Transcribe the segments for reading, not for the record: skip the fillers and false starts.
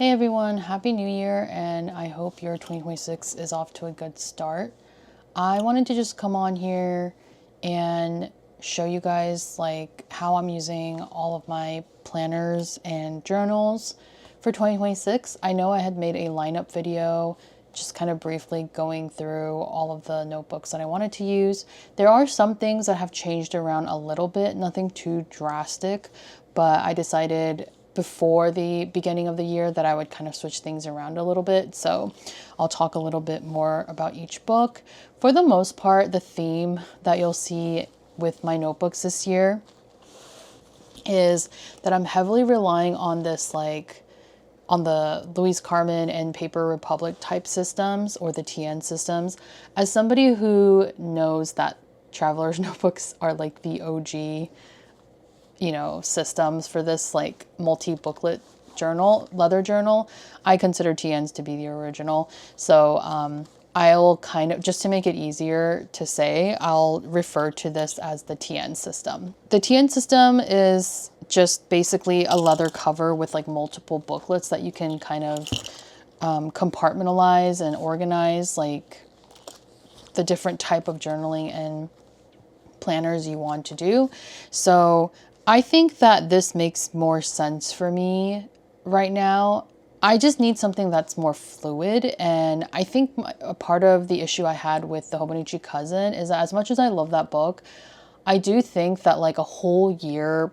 Hey everyone, Happy New Year, and I hope your 2026 is off to a good start. I wanted to just come on here and show you guys like how I'm using all of my planners and journals for 2026. I know I had made a lineup video just kind of briefly going through all of the notebooks that I wanted to use. There are some things that have changed around a little bit, nothing too drastic, but I decided before the beginning of the year that I would kind of switch things around a little bit. So I'll talk a little bit more about each book. For the most part, the theme that you'll see with my notebooks this year is that I'm heavily relying on this on the Louise Carmen and Paper Republic type systems, or the TN systems. As somebody who knows that Traveler's notebooks are like the OG systems for this like multi-booklet journal, leather journal, I consider TNs to be the original. So I'll kind of, just to make it easier to say, I'll refer to this as the TN system. The TN system is just basically a leather cover with like multiple booklets that you can kind of compartmentalize and organize like the different type of journaling and planners you want to do. So I think that this makes more sense for me right now. I just need something that's more fluid. And I think a part of the issue I had with the Hobonichi Cousin is that as much as I love that book, I do think that like a whole year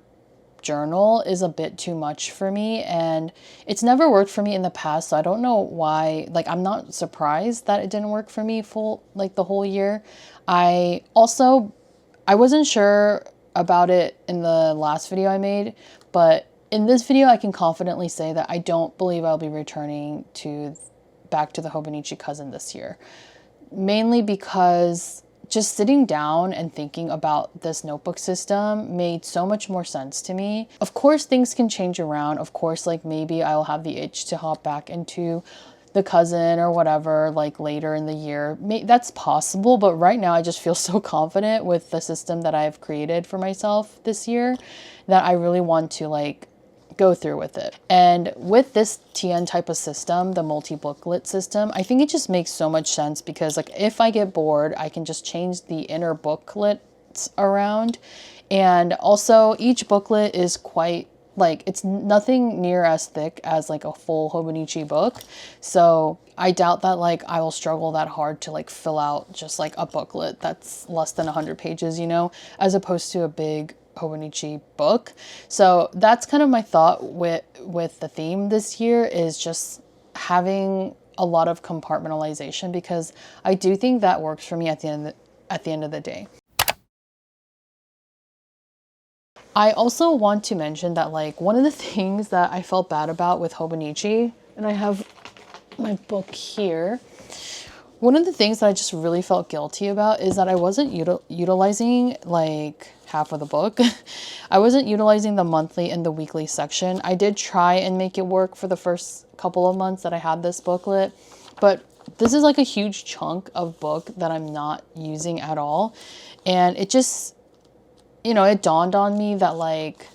journal is a bit too much for me, and it's never worked for me in the past. So I don't know why, like I'm not surprised that it didn't work for me the whole year. I wasn't sure about it in the last video I made, but in this video I can confidently say that I don't believe I'll be returning back to the Hobonichi Cousin this year. Mainly because just sitting down and thinking about this notebook system made so much more sense to me. Of course, things can change around. Of course, like maybe I'll have the itch to hop back into the Cousin or whatever, like later in the year. That's possible, but right now I just feel so confident with the system that I've created for myself this year that I really want to like go through with it. And with this TN type of system, the multi-booklet system, I think it just makes so much sense because like if I get bored, I can just change the inner booklets around. And also each booklet is quite like, it's nothing near as thick as like a full Hobonichi book. So I doubt that like I will struggle that hard to like fill out just like a booklet that's less than 100 pages, as opposed to a big Hobonichi book. So that's kind of my thought with the theme this year, is just having a lot of compartmentalization, because I do think that works for me at the end of the day. I also want to mention that like one of the things that I felt bad about with Hobonichi, and I have my book here, one of the things that I just really felt guilty about is that I wasn't utilizing like half of the book. I wasn't utilizing the monthly and the weekly section. I did try and make it work for the first couple of months that I had this booklet, but this is like a huge chunk of book that I'm not using at all. And it just, it dawned on me that like,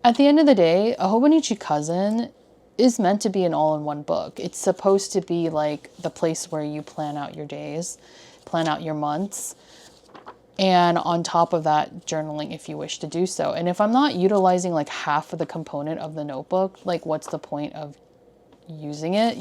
at the end of the day, a Hobonichi Cousin is meant to be an all-in-one book. It's supposed to be like the place where you plan out your days, plan out your months, and on top of that, journaling if you wish to do so. And if I'm not utilizing like half of the component of the notebook, like what's the point of using it,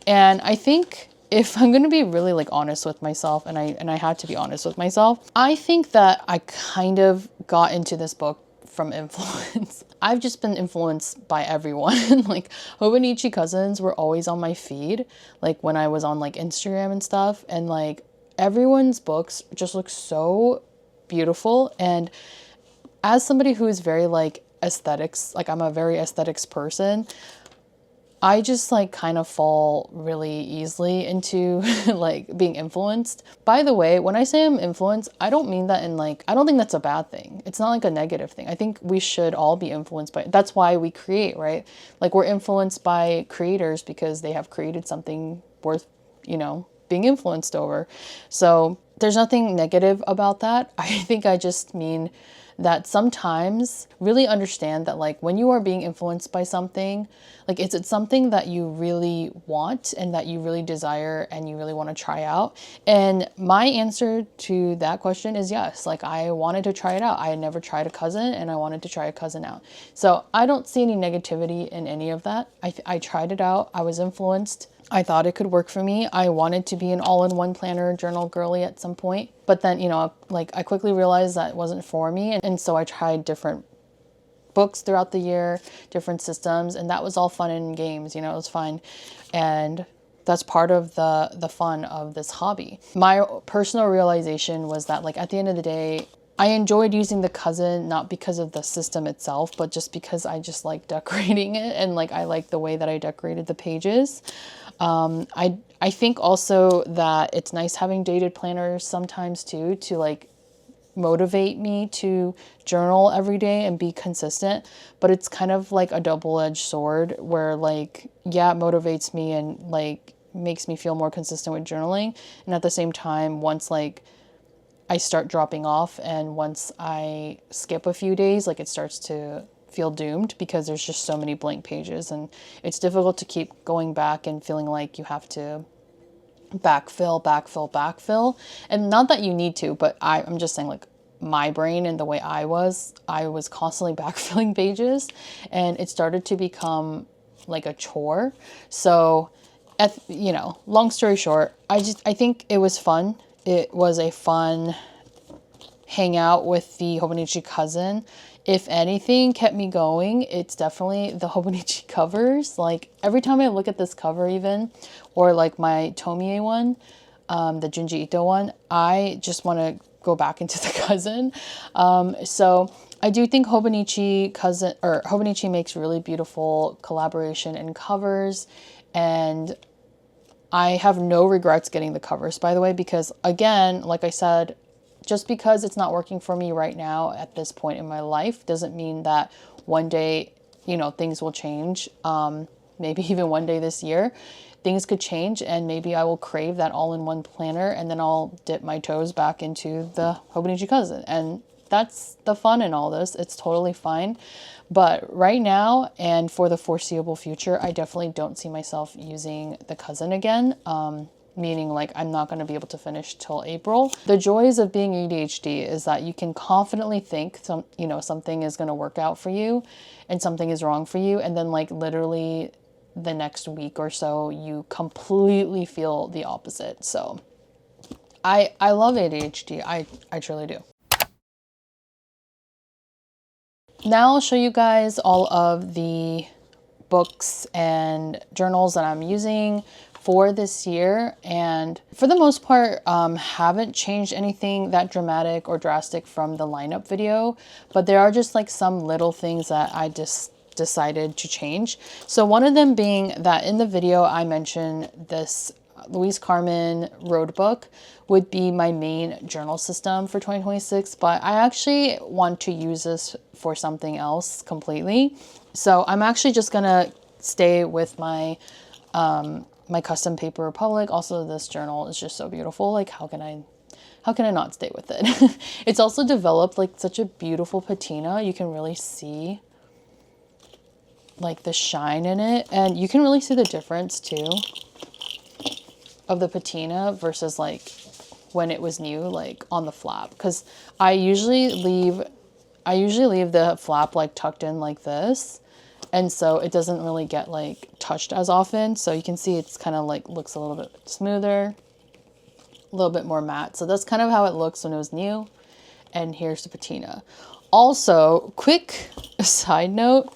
And I think if I'm going to be really like honest with myself, and I had to be honest with myself, I think that I kind of got into this book from influence. I've just been influenced by everyone. Like Hobonichi Cousins were always on my feed, like when I was on like Instagram and stuff, and like everyone's books just look so beautiful. And as somebody who is very like aesthetics, like I'm a very aesthetics person, I just like kind of fall really easily into like being influenced. By the way, when I say I'm influenced, I don't mean that in like, I don't think that's a bad thing. It's not like a negative thing. I think we should all be influenced by, that's why we create, right? Like we're influenced by creators because they have created something worth, being influenced over. So there's nothing negative about that. I think I just mean that sometimes really understand that like when you are being influenced by something, like is it something that you really want and that you really desire and you really want to try out? And my answer to that question is yes. Like I wanted to try it out. I had never tried a cousin and I wanted to try a cousin out. So I don't see any negativity in any of that. I tried it out. I was influenced. I thought it could work for me. I wanted to be an all-in-one planner journal girly at some point. But then, you know, like I quickly realized that it wasn't for me. And so I tried different books throughout the year, different systems, and that was all fun and games, you know, it was fun. And that's part of the fun of this hobby. My personal realization was that like at the end of the day, I enjoyed using the cousin, not because of the system itself, but just because I just like decorating it and like I like the way that I decorated the pages. I think also that it's nice having dated planners sometimes too, to like motivate me to journal every day and be consistent. But it's kind of like a double-edged sword where like, yeah, it motivates me and like makes me feel more consistent with journaling. And at the same time, once like I start dropping off and once I skip a few days, like it starts to feel doomed because there's just so many blank pages and it's difficult to keep going back and feeling like you have to backfill. And not that you need to, but I'm just saying like my brain and the way I was constantly backfilling pages and it started to become like a chore. So, you know, long story short, I think it was fun. It was a fun hangout with the hobonichi cousin. If anything kept me going, it's definitely the hobonichi covers. Like every time I look at this cover even, or like my Tomie one, the Junji Ito one, I just want to go back into the cousin. So I do think Hobonichi makes really beautiful collaboration and covers, and I have no regrets getting the covers, by the way, because again, like I said, just because it's not working for me right now at this point in my life doesn't mean that one day, you know, things will change. Maybe even one day this year, things could change and maybe I will crave that all-in-one planner and then I'll dip my toes back into the Hobonichi cousin. And that's the fun in all this. It's totally fine. But right now and for the foreseeable future, I definitely don't see myself using the cousin again. Meaning like I'm not going to be able to finish till April. The joys of being ADHD is that you can confidently think something is going to work out for you and something is wrong for you. And then like literally the next week or so, you completely feel the opposite. So I love ADHD. I truly do. Now I'll show you guys all of the books and journals that I'm using for this year, and for the most part haven't changed anything that dramatic or drastic from the lineup video, but there are just like some little things that I just decided to change. So one of them being that in the video I mentioned this Louise Carmen road book would be my main journal system for 2026, but I actually want to use this for something else completely. So I'm actually just gonna stay with my my custom paper Republic. Also, this journal is just so beautiful. Like how can I not stay with it? It's also developed like such a beautiful patina. You can really see like the shine in it, and you can really see the difference too of the patina versus like when it was new, like on the flap, because I usually leave the flap like tucked in like this, and so it doesn't really get like touched as often. So you can see it's kind of like looks a little bit smoother, a little bit more matte. So that's kind of how it looks when it was new. And here's the patina. Also, quick side note,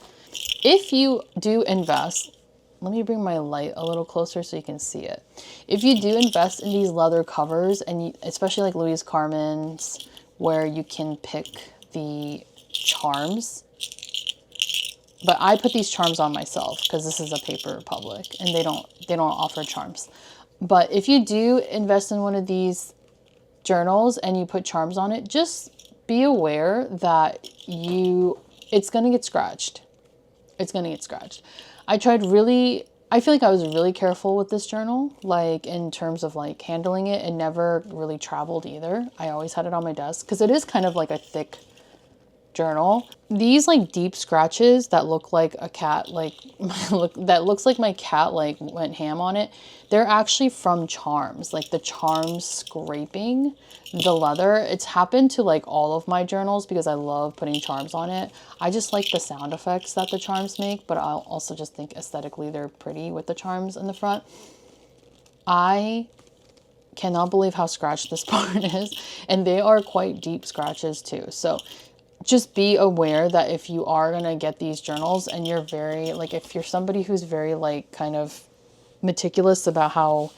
if you do invest, let me bring my light a little closer so you can see it. If you do invest in these leather covers, and especially like Louise Carmen's, where you can pick the charms, but I put these charms on myself because this is a Paper Republic and they don't offer charms. But if you do invest in one of these journals and you put charms on it, just be aware that it's gonna get scratched. It's gonna get scratched. I feel like I was really careful with this journal, like in terms of like handling it, and never really traveled either. I always had it on my desk because it is kind of like a thick journal. These like deep scratches that look like a cat, like that looks like my cat like went ham on it. They're actually from charms, like the charms scraping the leather. It's happened to like all of my journals because I love putting charms on it. I just like the sound effects that the charms make, but I also just think aesthetically they're pretty with the charms in the front. I cannot believe how scratched this part is, and they are quite deep scratches too. So just be aware that if you are gonna get these journals and you're very like, if you're somebody who's very like kind of meticulous about how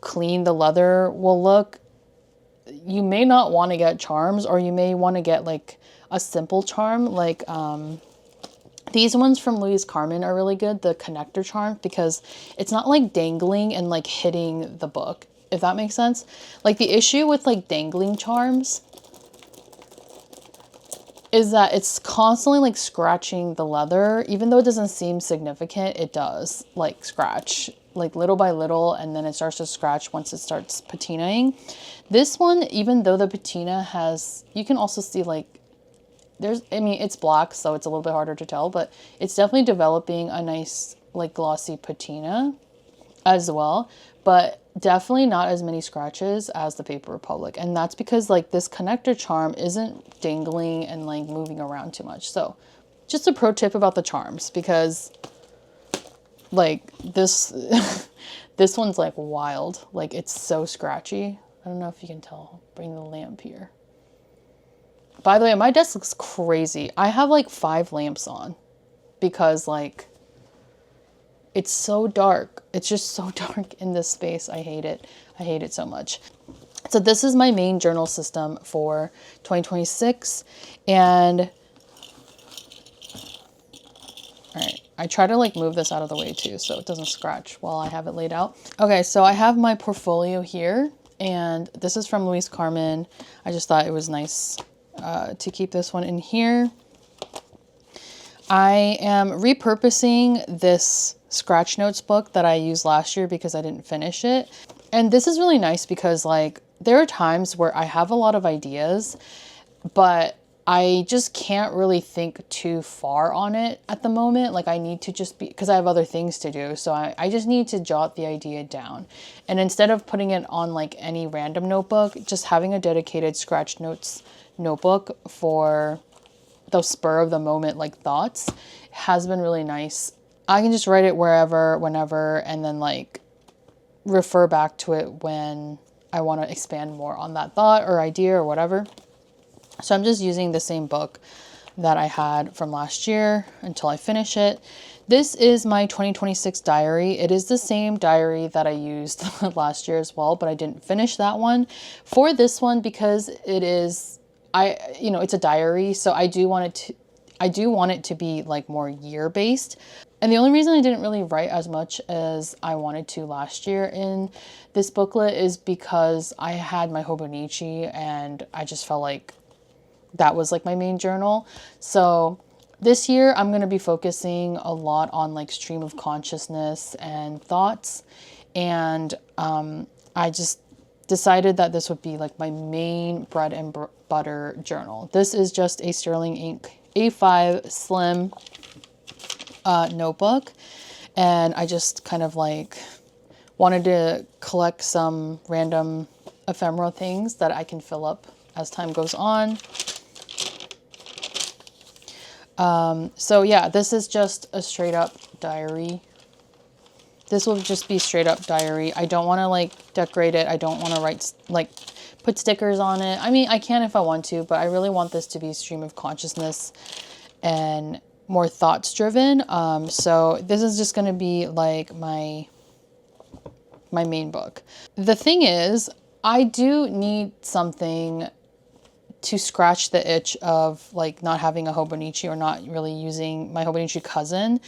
clean the leather will look, you may not want to get charms, or you may want to get like a simple charm. Like these ones from Louise Carmen are really good, the connector charm, because it's not like dangling and like hitting the book, if that makes sense. Like the issue with like dangling charms is that it's constantly like scratching the leather. Even though it doesn't seem significant, it does like scratch like little by little, and then it starts to scratch once it starts patinaing. This one, even though the patina has, you can also see like there's, I mean, it's black, so it's a little bit harder to tell, but it's definitely developing a nice like glossy patina as well, but definitely not as many scratches as the Paper Republic. And that's because like this connector charm isn't dangling and like moving around too much. So just a pro tip about the charms, because like this this one's like wild, like it's so scratchy. I don't know if you can tell. Bring the lamp here. By the way, my desk looks crazy. I have like 5 lamps on because like it's so dark. It's just so dark in this space. I hate it. I hate it so much. So this is my main journal system for 2026. And all right, I try to like move this out of the way too, so it doesn't scratch while I have it laid out. Okay, so I have my portfolio here, and this is from Louise Carmen. I just thought it was nice to keep this one in here. I am repurposing this scratch notes book that I used last year because I didn't finish it. And this is really nice because like there are times where I have a lot of ideas, but I just can't really think too far on it at the moment. Like I need to just be, because I have other things to do. So I just need to jot the idea down. And instead of putting it on like any random notebook, just having a dedicated scratch notes notebook for those spur of the moment like thoughts has been really nice. I can just write it wherever, whenever, and then like refer back to it when I want to expand more on that thought or idea or whatever. So I'm just using the same book that I had from last year until I finish it. This is my 2026 diary. It is the same diary that I used last year as well, but I didn't finish that one. For this one, because it is, it's a diary, so I do want it to be like more year based. And the only reason I didn't really write as much as I wanted to last year in this booklet is because I had my hobonichi and I just felt like that was like my main journal. So this year I'm going to be focusing a lot on like stream of consciousness and thoughts. And I just decided that this would be like my main bread and butter journal. This is just a Sterling Ink A5 slim notebook. And I just kind of like wanted to collect some random ephemera things that I can fill up as time goes on. So yeah, this is just a straight up diary. This will just be straight up diary. I don't want to like decorate it. I don't want to write, like put stickers on it. I mean, I can if I want to, but I really want this to be stream of consciousness and more thoughts driven. So this is just going to be like my main book. The thing is, I do need something to scratch the itch of like not having a hobonichi or not really using my hobonichi cousin.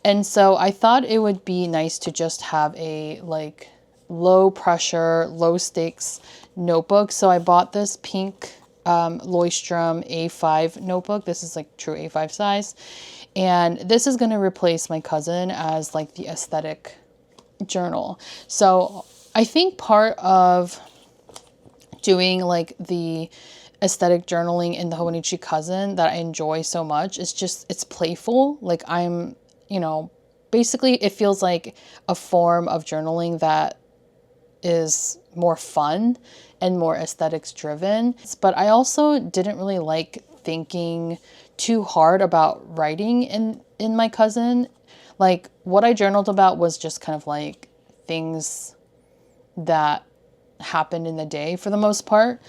And so I thought it would be nice to just have a like low pressure, low stakes notebook. So I bought this pink Leuchtturm A5 notebook. This is like true A5 size. And this is going to replace my cousin as like the aesthetic journal. So I think part of doing like the aesthetic journaling in the Hobonichi Cousin that I enjoy so much. It's playful. Like I'm, basically it feels like a form of journaling that is more fun and more aesthetics driven. But I also didn't really like thinking too hard about writing in my cousin. Like what I journaled about was just kind of like things that happened in the day for the most part.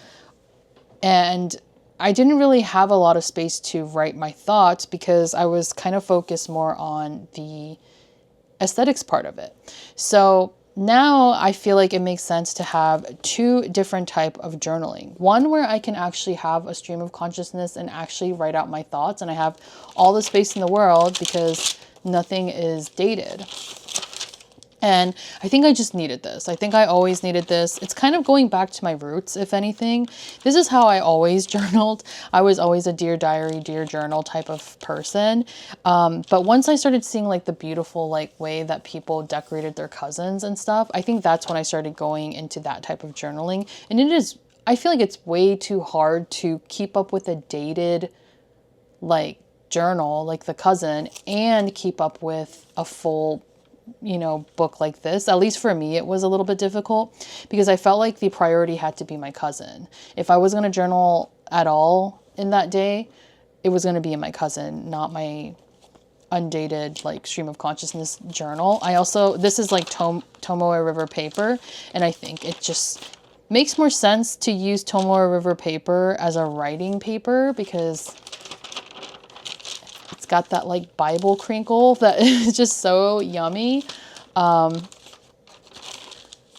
And I didn't really have a lot of space to write my thoughts because I was kind of focused more on the aesthetics part of it. So now I feel like it makes sense to have two different type of journaling. One where I can actually have a stream of consciousness and actually write out my thoughts, and I have all the space in the world because nothing is dated. And I think I just needed this. I think I always needed this. It's kind of going back to my roots, if anything. This is how I always journaled. I was always a dear diary, dear journal type of person. But once I started seeing like the beautiful like way that people decorated their cousins and stuff, I think that's when I started going into that type of journaling. And I feel like it's way too hard to keep up with a dated like journal, like the cousin, and keep up with a full book like this. At least for me, it was a little bit difficult because I felt like the priority had to be my cousin. If I was going to journal at all in that day, it was going to be in my cousin, not my undated like stream of consciousness journal. This is like Tomoe River paper, and I think it just makes more sense to use Tomoe River paper as a writing paper because got that like Bible crinkle that is just so yummy.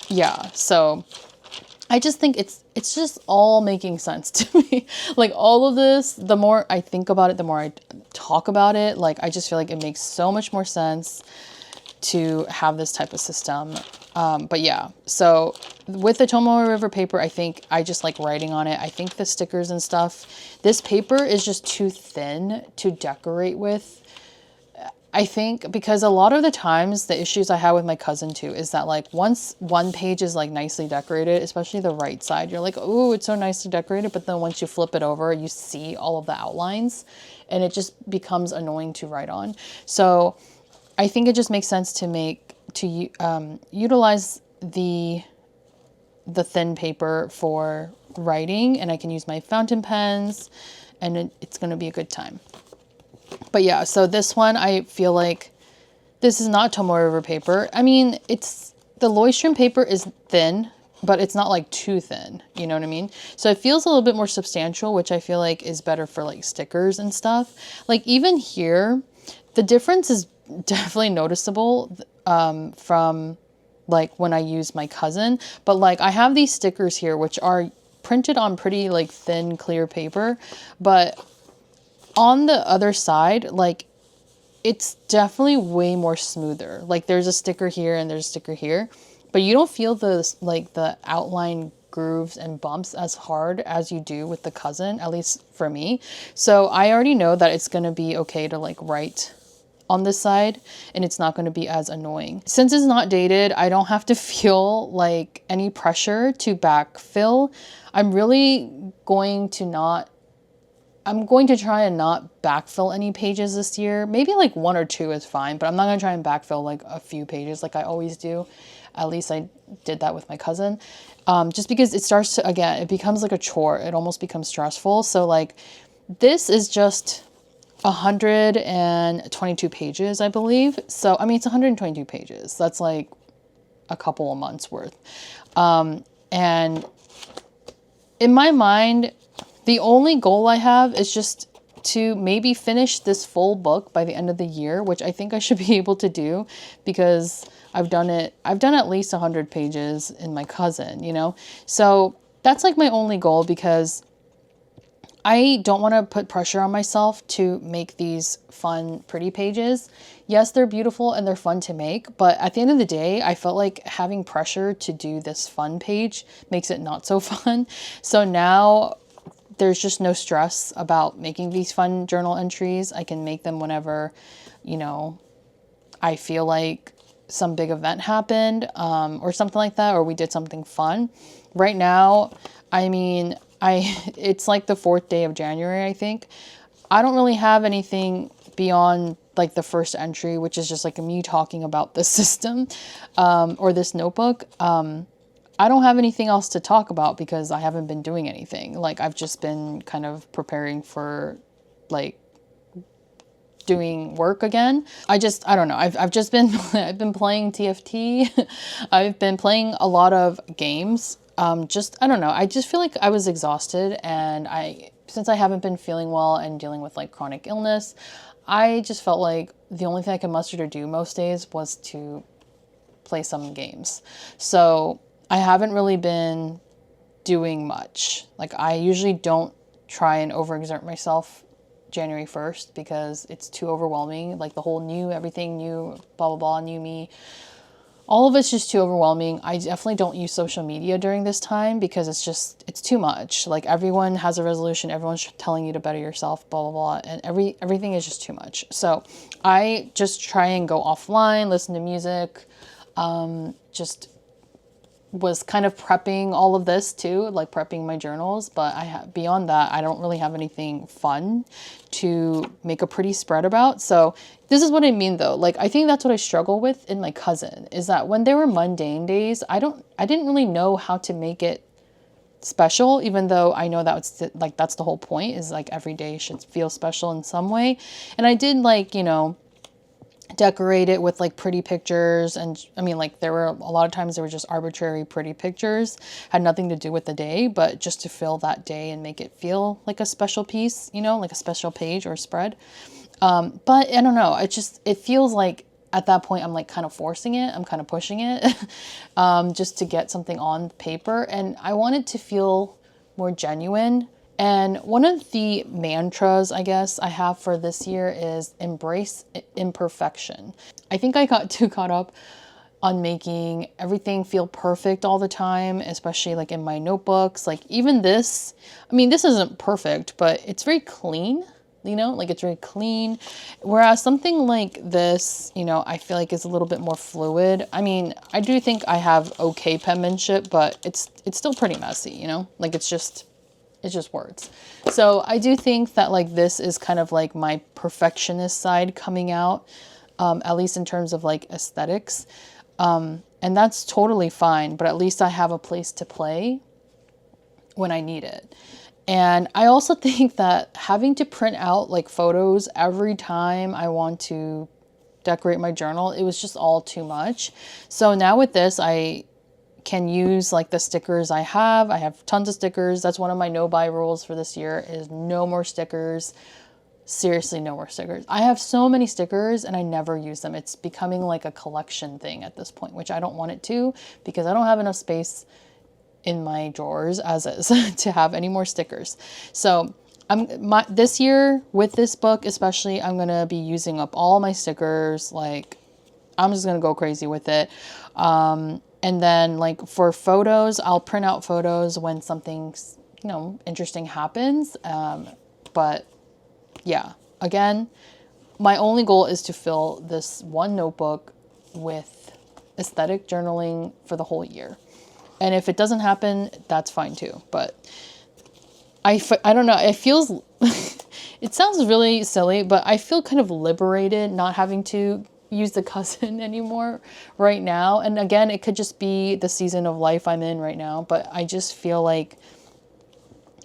Yeah, so I just think it's just all making sense to me. Like all of this, the more I think about it, the more I talk about it, like I just feel like it makes so much more sense to have this type of system. But yeah, so with the Tomoe River paper, I think I just like writing on it. I think the stickers and stuff, this paper is just too thin to decorate with. I think because a lot of the times the issues I have with my cousin too is that like once one page is like nicely decorated, especially the right side, you're like, oh, it's so nicely decorated. But then once you flip it over, you see all of the outlines and it just becomes annoying to write on. So I think it just makes sense to utilize the thin paper for writing, and I can use my fountain pens, and it's going to be a good time. But yeah, so this one, I feel like this is not Tomoe River paper. I mean, the Leuchtturm paper is thin, but it's not like too thin, you know what I mean? So it feels a little bit more substantial, which I feel like is better for like stickers and stuff. Like even here, the difference is definitely noticeable from like when I use my cousin, but like I have these stickers here which are printed on pretty like thin clear paper, but on the other side, like it's definitely way more smoother. Like there's a sticker here and there's a sticker here, but you don't feel the outline grooves and bumps as hard as you do with the cousin, at least for me. So I already know that it's going to be okay to like write on this side and it's not going to be as annoying. Since it's not dated, I don't have to feel like any pressure to backfill. I'm going to try and not backfill any pages this year. Maybe like 1 or 2 is fine, but I'm not going to try and backfill like a few pages like I always do. At least I did that with my cousin. Just because it becomes like a chore. It almost becomes stressful. So like this is just 122 pages, I believe. So, I mean, it's 122 pages. That's like a couple of months worth. And in my mind, the only goal I have is just to maybe finish this full book by the end of the year, which I think I should be able to do because I've done at least 100 pages in my cousin, So that's like my only goal because I don't want to put pressure on myself to make these fun, pretty pages. Yes, they're beautiful and they're fun to make, but at the end of the day, I felt like having pressure to do this fun page makes it not so fun. So now there's just no stress about making these fun journal entries. I can make them whenever, I feel like some big event happened or something like that, or we did something fun. Right now, I mean, it's like the 4th day of January, I think. I don't really have anything beyond like the first entry, which is just like me talking about this system, or this notebook. I don't have anything else to talk about because I haven't been doing anything. Like I've just been kind of preparing for like doing work again. I don't know. I've just been, I've been playing TFT. I've been playing a lot of games. I don't know. I just feel like I was exhausted, and since I haven't been feeling well and dealing with like chronic illness, I just felt like the only thing I could muster to do most days was to play some games. So I haven't really been doing much. Like I usually don't try and overexert myself January 1st because it's too overwhelming. Like the whole everything new, blah, blah, blah, new me. All of it's just too overwhelming. I definitely don't use social media during this time because it's too much. Like everyone has a resolution. Everyone's telling you to better yourself, blah, blah, blah. And everything is just too much. So I just try and go offline, listen to music, just was kind of prepping all of this too, like prepping my journals. But beyond that, I don't really have anything fun to make a pretty spread about. So this is what I mean though. Like, I think that's what I struggle with in my cousin, is that when there were mundane days, I didn't really know how to make it special, even though I know that's the whole point, is like every day should feel special in some way. And I did like, decorate it with like pretty pictures, and I mean, like there were a lot of times there were just arbitrary pretty pictures, had nothing to do with the day, but just to fill that day and make it feel like a special piece, like a special page or spread. But I don't know, it feels like at that point I'm like kind of forcing it, I'm kind of pushing it, just to get something on paper, and I want it to feel more genuine. And one of the mantras, I guess, I have for this year is embrace imperfection. I think I got too caught up on making everything feel perfect all the time, especially like in my notebooks. Like even this, I mean, this isn't perfect, but it's very clean, like it's very clean. Whereas something like this, I feel like is a little bit more fluid. I mean, I do think I have okay penmanship, but it's still pretty messy, like it's just words. So I do think that like this is kind of like my perfectionist side coming out, at least in terms of like aesthetics. And that's totally fine, but at least I have a place to play when I need it. And I also think that having to print out like photos every time I want to decorate my journal, it was just all too much. So now with this, I can use like the stickers I have tons of stickers. That's one of my no buy rules for this year, is no more stickers. Seriously, no more stickers. I have so many stickers and I never use them. It's becoming like a collection thing at this point, which I don't want it to, because I don't have enough space in my drawers as is to have any more stickers. So this year with this book especially, I'm gonna be using up all my stickers. Like I'm just gonna go crazy with it. And then like for photos, I'll print out photos when something, interesting happens. But yeah, again, my only goal is to fill this one notebook with aesthetic journaling for the whole year. And if it doesn't happen, that's fine too. But I don't know, it feels, it sounds really silly, but I feel kind of liberated not having to use the cousin anymore right now. And again, it could just be the season of life I'm in right now, but I just feel like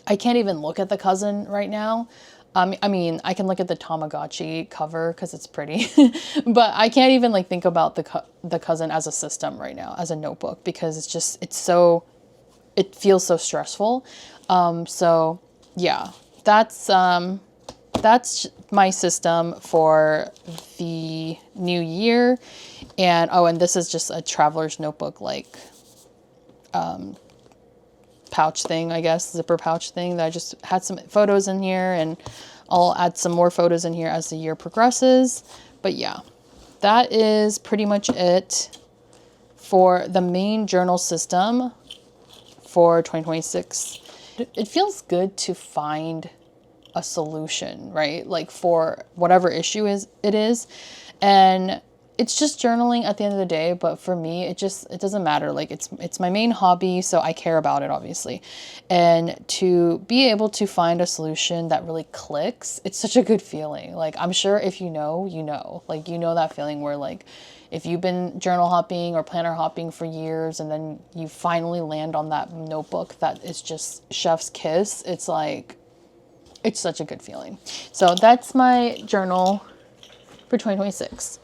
I can't even look at the cousin right now. I mean, I can look at the Tamagotchi cover because it's pretty, but I can't even like think about the cousin as a system right now, as a notebook, because it feels so stressful. So yeah, that's my system for the new year. And this is just a traveler's notebook, like pouch thing, I guess, zipper pouch thing, that I just had some photos in here, and I'll add some more photos in here as the year progresses. But yeah, that is pretty much it for the main journal system for 2026. It feels good to find a solution, right? Like for whatever issue it is. And it's just journaling at the end of the day, but for me, it doesn't matter. Like it's my main hobby, so I care about it, obviously. And to be able to find a solution that really clicks, it's such a good feeling. Like I'm sure if you know, like that feeling where like if you've been journal hopping or planner hopping for years and then you finally land on that notebook that is just chef's kiss, it's like, it's such a good feeling. So that's my journal for 2026.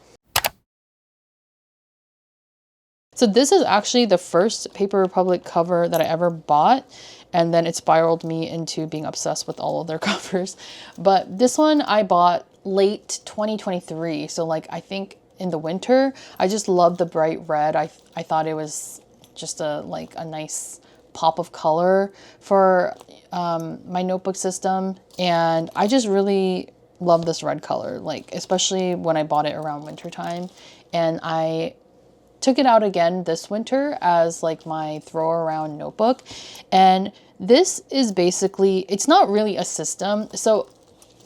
So this is actually the first Paper Republic cover that I ever bought, and then it spiraled me into being obsessed with all of their covers. But this one I bought late 2023, so like I think in the winter. I just love the bright red. I thought it was just a nice pop of color for my notebook system, and I just really love this red color, like especially when I bought it around winter time, and I took it out again this winter as like my throw around notebook. And this is basically, it's not really a system. So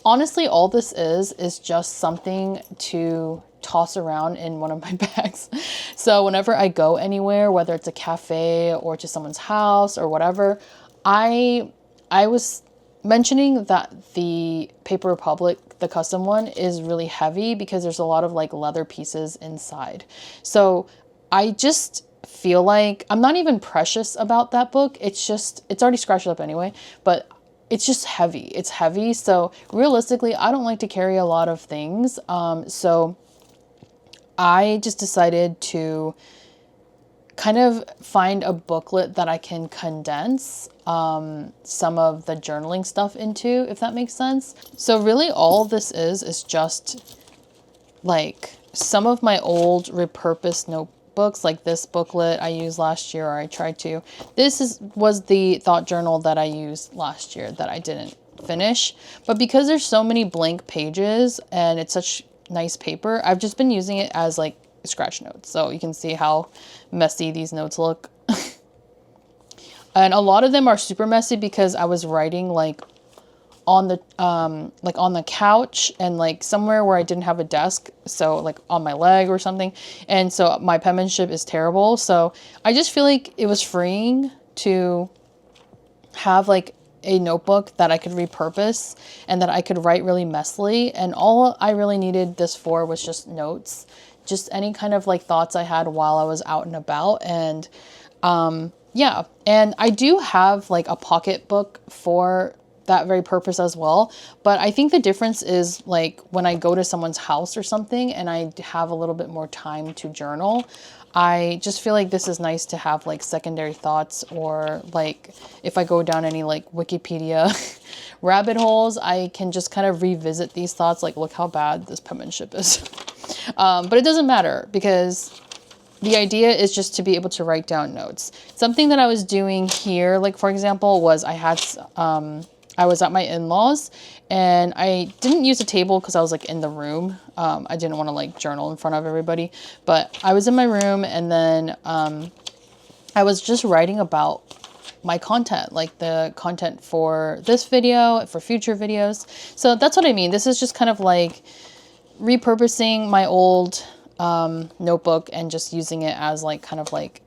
honestly, all this is just something to toss around in one of my bags. So whenever I go anywhere, whether it's a cafe or to someone's house or whatever, I was mentioning that the Paper Republic, the custom one, is really heavy because there's a lot of like leather pieces inside. So I just feel like I'm not even precious about that book. It's already scratched up anyway, but it's just heavy. It's heavy. So realistically, I don't like to carry a lot of things. So I just decided to kind of find a booklet that I can condense some of the journaling stuff into, if that makes sense. So really all this is just like some of my old repurposed notebooks, like this booklet I used last year, or I tried to. This was the thought journal that I used last year that I didn't finish. But because there's so many blank pages and it's such nice paper, I've just been using it as like scratch notes. So you can see how messy these notes look. And a lot of them are super messy because I was writing like on the couch and like somewhere where I didn't have a desk, so like on my leg or something, and so my penmanship is terrible. So I just feel like it was freeing to have like a notebook that I could repurpose and that I could write really messily, and all I really needed this for was just notes, just any kind of like thoughts I had while I was out and about. And yeah, and I do have like a pocket book for that very purpose as well. But I think the difference is like when I go to someone's house or something and I have a little bit more time to journal, I just feel like this is nice to have like secondary thoughts, or like if I go down any like Wikipedia rabbit holes, I can just kind of revisit these thoughts, like look how bad this penmanship is. But it doesn't matter because the idea is just to be able to write down notes. Something that I was doing here, like for example, was I was at my in-laws and I didn't use a table because I was like in the room. I didn't want to like journal in front of everybody, but I was in my room, and then I was just writing about my content, like the content for this video, for future videos. So that's what I mean. This is just kind of like repurposing my old notebook and just using it as like kind of like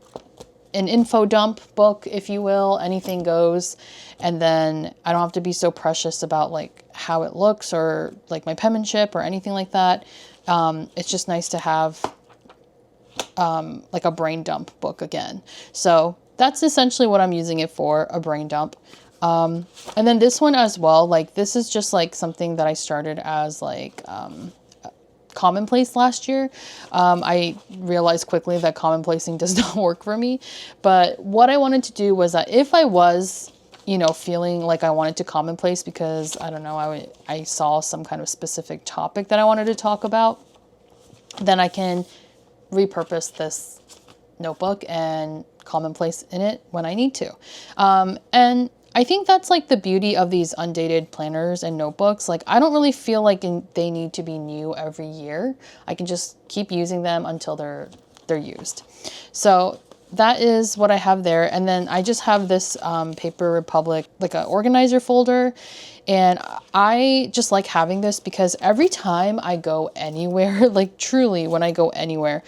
an info dump book, if you will. Anything goes. And then I don't have to be so precious about like how it looks or like my penmanship or anything like that. It's just nice to have like a brain dump book again. So that's essentially what I'm using it for, a brain dump. And then this one as well, like this is just like something that I started as like commonplace last year. I realized quickly that commonplacing does not work for me. But what I wanted to do was that if I was, you know, feeling like I wanted to commonplace because, I don't know, I saw some kind of specific topic that I wanted to talk about, then I can repurpose this notebook and commonplace in it when I need to. And I think that's like the beauty of these undated planners and notebooks. Like I don't really feel like they need to be new every year. I can just keep using them until they're used. So that is what I have there. And then I just have this Paper Republic, like an organizer folder. And I just like having this because every time I go anywhere, like truly when I go anywhere,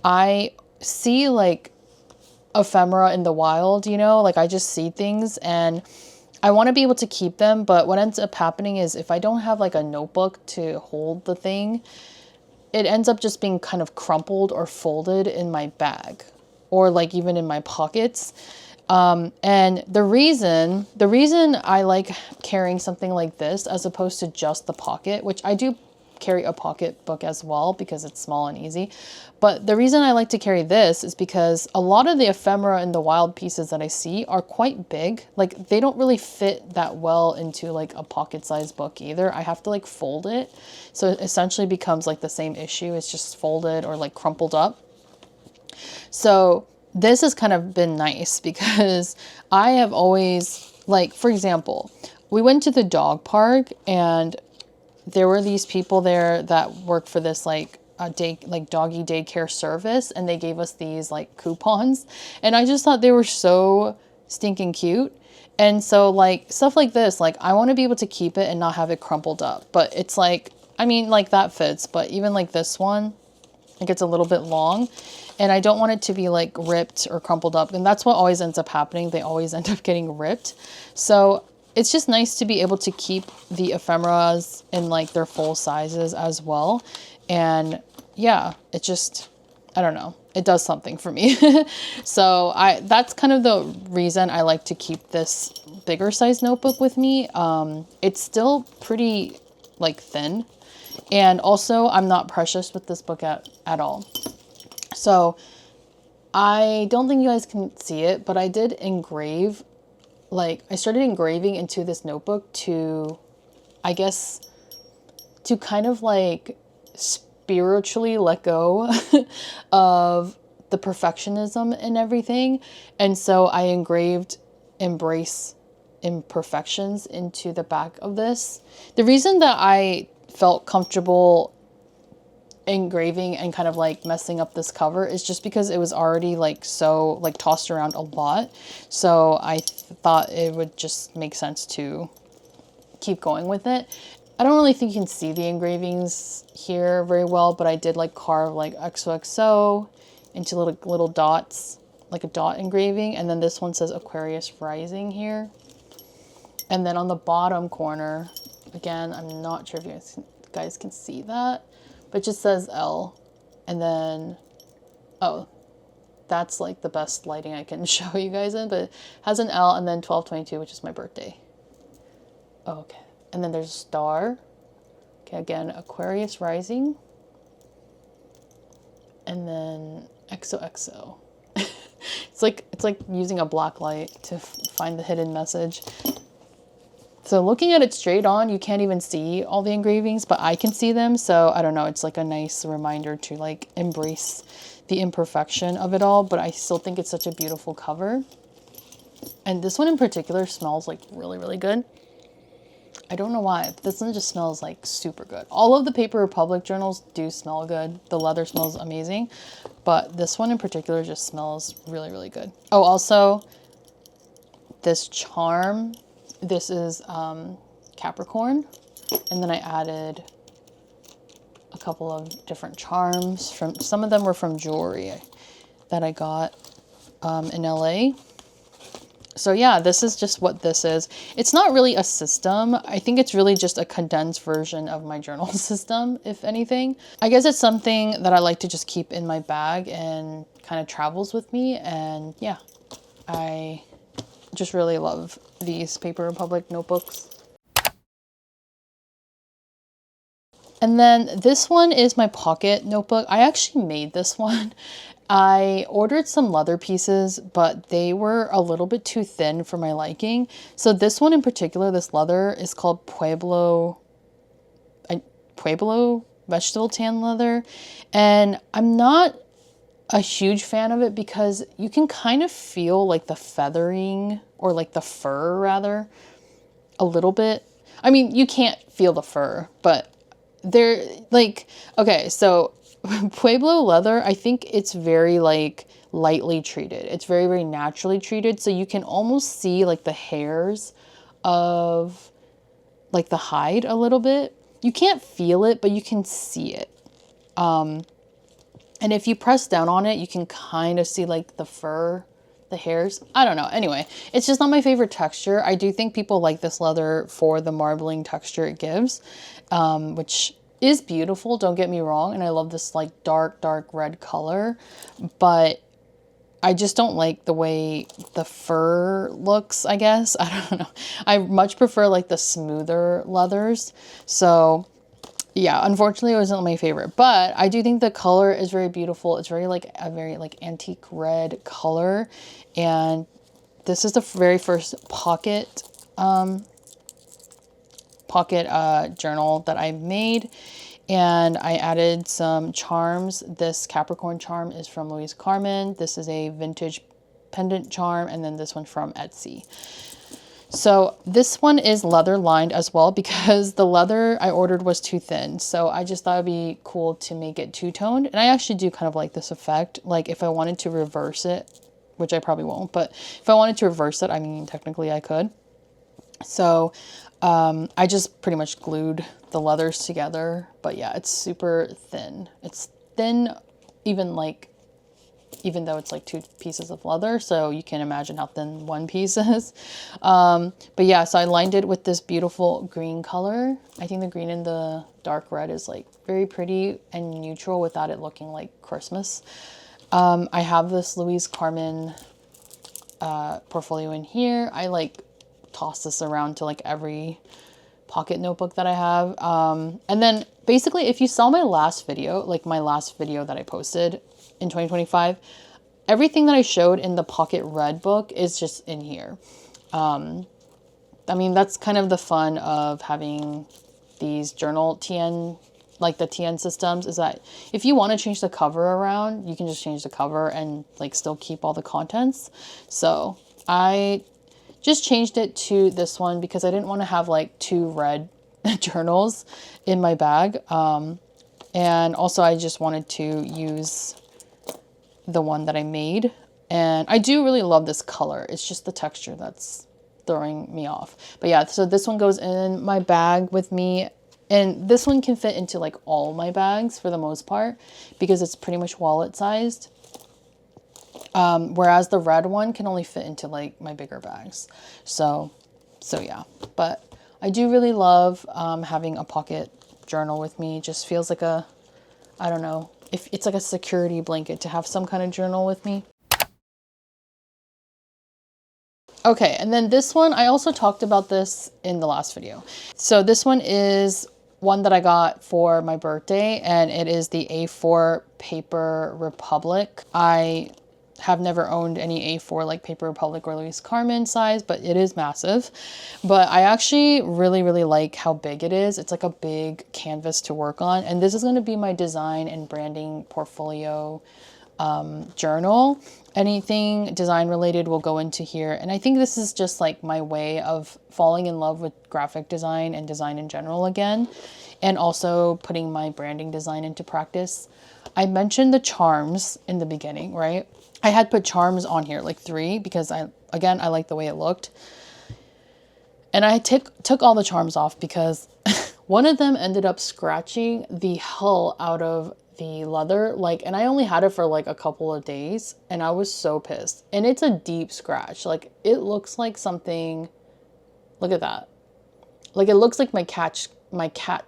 I see like ephemera in the wild, you know, like I just see things and I want to be able to keep them. But what ends up happening is if I don't have like a notebook to hold the thing, it ends up just being kind of crumpled or folded in my bag or like even in my pockets. And the reason I like carrying something like this as opposed to just the pocket, which I do carry a pocket book as well because it's small and easy. But the reason I like to carry this is because a lot of the ephemera and the wild pieces that I see are quite big. Like they don't really fit that well into like a pocket sized book either. I have to like fold it. So it essentially becomes like the same issue. It's just folded or like crumpled up. So this has kind of been nice because I have always, like, for example, we went to the dog park and there were these people there that work for this like doggy daycare service, and they gave us these like coupons, and I just thought they were so stinking cute. And so like stuff like this, like I want to be able to keep it and not have it crumpled up. But it's like, I mean, like that fits, but even like this one, it gets a little bit long and I don't want it to be like ripped or crumpled up. And that's what always ends up happening. They always end up getting ripped. So it's just nice to be able to keep the ephemeras in like their full sizes as well. And yeah, it just, I don't know, it does something for me. So that's kind of the reason I like to keep this bigger size notebook with me. It's still pretty like thin. And also I'm not precious with this book at all. So I don't think you guys can see it, but I did engrave, like I started engraving into this notebook to, I guess, to kind of like spiritually let go of the perfectionism and everything. And so I engraved embrace imperfections into the back of this. The reason that I felt comfortable engraving and kind of like messing up this cover is just because it was already like so like tossed around a lot. So I thought it would just make sense to keep going with it. I don't really think you can see the engravings here very well, but I did like carve like XOXO into little dots, like a dot engraving. And then this one says Aquarius Rising here. And then on the bottom corner, again, I'm not sure if you guys can see that, but it just says L. And then, oh, that's like the best lighting I can show you guys in, but it has an L and then 12/22, which is my birthday. Oh, okay. And then there's a star. Okay, again, Aquarius Rising. And then XOXO. It's like using a black light to find the hidden message. So looking at it straight on, you can't even see all the engravings, but I can see them. So I don't know, it's like a nice reminder to like embrace the imperfection of it all, but I still think it's such a beautiful cover. And this one in particular smells like really, really good. I don't know why, but this one just smells like super good. All of the Paper Republic journals do smell good. The leather smells amazing, but this one in particular just smells really, really good. Oh, also this charm, this is Capricorn. And then I added a couple of different charms from, some of them were from jewelry that I got in LA. So yeah, this is just what this is. It's not really a system. I think it's really just a condensed version of my journal system, if anything. I guess it's something that I like to just keep in my bag and kind of travels with me. And yeah, I just really love these Paper Republic notebooks. And then this one is my pocket notebook. I actually made this one. I ordered some leather pieces, but they were a little bit too thin for my liking. So this one in particular, this leather is called Pueblo vegetable tan leather. And I'm not a huge fan of it because you can kind of feel like the feathering, or like the fur rather, a little bit. I mean, you can't feel the fur, but they're like, okay, so Pueblo leather, I think it's very like lightly treated. It's very, very naturally treated. So you can almost see like the hairs of like the hide a little bit. You can't feel it, but you can see it. And if you press down on it, you can kind of see like the fur, the hairs. I don't know. Anyway, it's just not my favorite texture. I do think people like this leather for the marbling texture it gives, which is beautiful, don't get me wrong. And I love this like dark, dark red color, but I just don't like the way the fur looks, I guess. I don't know. I much prefer like the smoother leathers. So yeah, unfortunately it wasn't my favorite, but I do think the color is very beautiful. It's very like a very like antique red color. And this is the very first pocket journal that I made. And I added some charms. This Capricorn charm is from Louise Carmen. This is a vintage pendant charm. And then this one from Etsy. So this one is leather lined as well because the leather I ordered was too thin. So I just thought it'd be cool to make it two-toned. And I actually do kind of like this effect. Like if I wanted to reverse it, which I probably won't, but if I wanted to reverse it, I mean, technically I could. So I just pretty much glued the leathers together. But yeah, it's super thin. It's thin even though it's like two pieces of leather, so you can imagine how thin one piece is. But yeah, so I lined it with this beautiful green color. I think the green and the dark red is like very pretty and neutral without it looking like Christmas. I have this Louise Carmen portfolio in here. I like toss this around to like every pocket notebook that I have. And then basically if you saw my last video, like my last video that I posted in 2025, everything that I showed in the pocket red book is just in here. I mean, that's kind of the fun of having these journal TN, like the TN systems, is that if you want to change the cover around, you can just change the cover and like still keep all the contents. So I just changed it to this one because I didn't want to have like two red journals in my bag. And also I just wanted to use the one that I made. And I do really love this color. It's just the texture that's throwing me off. But yeah, so this one goes in my bag with me. And this one can fit into like all my bags for the most part because it's pretty much wallet sized. Whereas the red one can only fit into like my bigger bags. So yeah, but I do really love having a pocket journal with me. It just feels like a, I don't know, if it's like a security blanket to have some kind of journal with me. Okay, and then this one, I also talked about this in the last video. So this one is one that I got for my birthday, and it is the A4 Paper Republic. I have never owned any A4 like Paper Republic or Louise Carmen size, but it is massive. But I actually really, really like how big it is. It's like a big canvas to work on. And this is going to be my design and branding portfolio journal. Anything design related will go into here. And I think this is just like my way of falling in love with graphic design and design in general again. And also putting my branding design into practice. I mentioned the charms in the beginning, right? I had put charms on here, like 3, because I like the way it looked. And I took all the charms off because one of them ended up scratching the hell out of the leather. And I only had it for like a couple of days and I was so pissed. And it's a deep scratch. Like it looks like something, look at that. Like it looks like my cat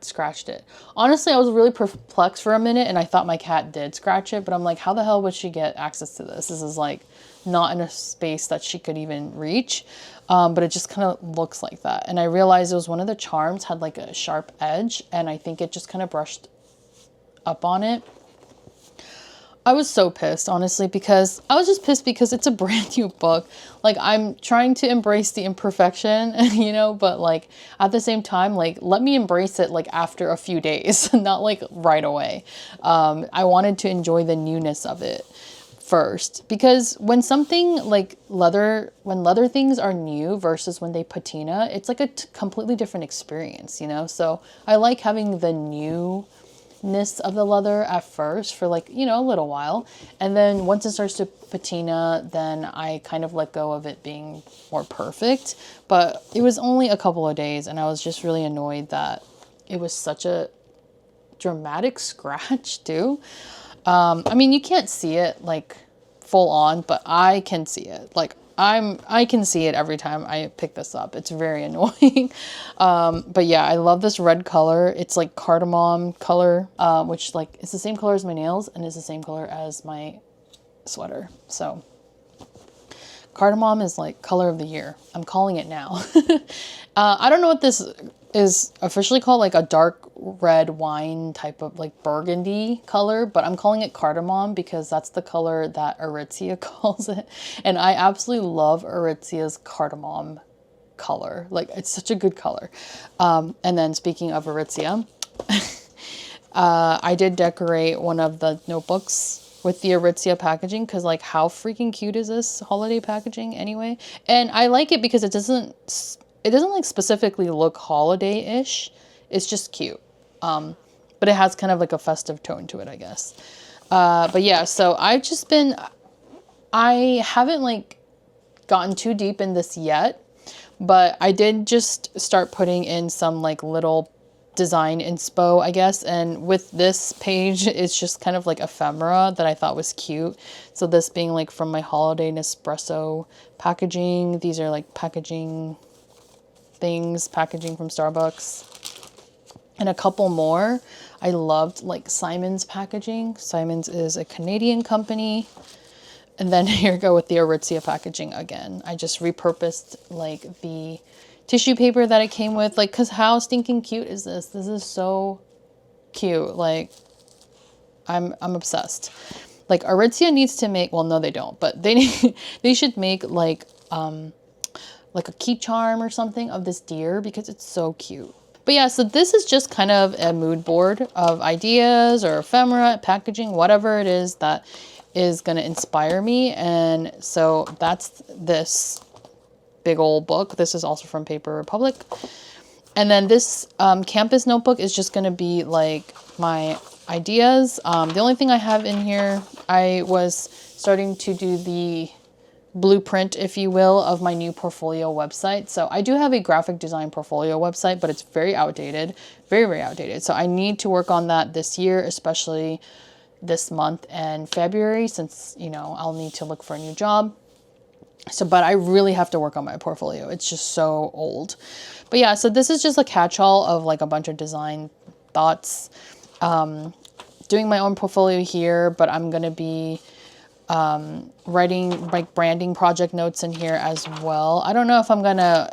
scratched it. Honestly, I was really perplexed for a minute and I thought my cat did scratch it, but I'm like, how the hell would she get access to this? This is like not in a space that she could even reach. But it just kind of looks like that. And I realized it was one of the charms had like a sharp edge and I think it just kind of brushed up on it. I was so pissed, honestly, because I was just pissed because it's a brand new book. Like I'm trying to embrace the imperfection, you know, but like at the same time, like let me embrace it like after a few days, not like right away. I wanted to enjoy the newness of it first, because when something like leather things are new versus when they patina, it's like a completely different experience, you know? So I like having the new softness of the leather at first for like, you know, a little while. And then once it starts to patina, then I kind of let go of it being more perfect. But it was only a couple of days and I was just really annoyed that it was such a dramatic scratch too. I mean, you can't see it like full on, but I can see it. Like I can see it every time I pick this up. It's very annoying. But yeah, I love this red color. It's like cardamom color, which like it's the same color as my nails and is the same color as my sweater. So cardamom is like color of the year. I'm calling it now. I don't know what this is officially called, like a dark red wine type of like burgundy color, but I'm calling it cardamom because that's the color that Aritzia calls it. And I absolutely love Aritzia's cardamom color. Like it's such a good color. And then speaking of Aritzia, I did decorate one of the notebooks with the Aritzia packaging because like how freaking cute is this holiday packaging anyway? And I like it because it doesn't like specifically look holiday-ish. It's just cute. But it has kind of like a festive tone to it, I guess. But yeah, so I haven't like gotten too deep in this yet, but I did just start putting in some like little design inspo, I guess. And with this page, it's just kind of like ephemera that I thought was cute. So this being like from my holiday Nespresso packaging. These are like packaging from Starbucks. And a couple more. I loved like Simon's packaging. Simon's is a Canadian company. And then here we go with the Aritzia packaging again. I just repurposed like the tissue paper that it came with. Like, cause how stinking cute is this? This is so cute. Like, I'm obsessed. Like Aritzia needs to make, well, no, they don't, but they should make like a key charm or something of this deer because it's so cute. But yeah, so this is just kind of a mood board of ideas or ephemera, packaging, whatever it is that is going to inspire me. And so that's this big old book. This is also from Paper Republic. And then this campus notebook is just going to be like my ideas. The only thing I have in here, I was starting to do the blueprint, if you will, of my new portfolio website. So I do have a graphic design portfolio website, but it's very outdated, very, very outdated. So I need to work on that this year, especially this month and February, since, you know, I'll need to look for a new job. So, but I really have to work on my portfolio. It's just so old. But yeah, so this is just a catch-all of like a bunch of design thoughts. Doing my own portfolio here, but I'm going to be writing like branding project notes in here as well. I don't know if I'm gonna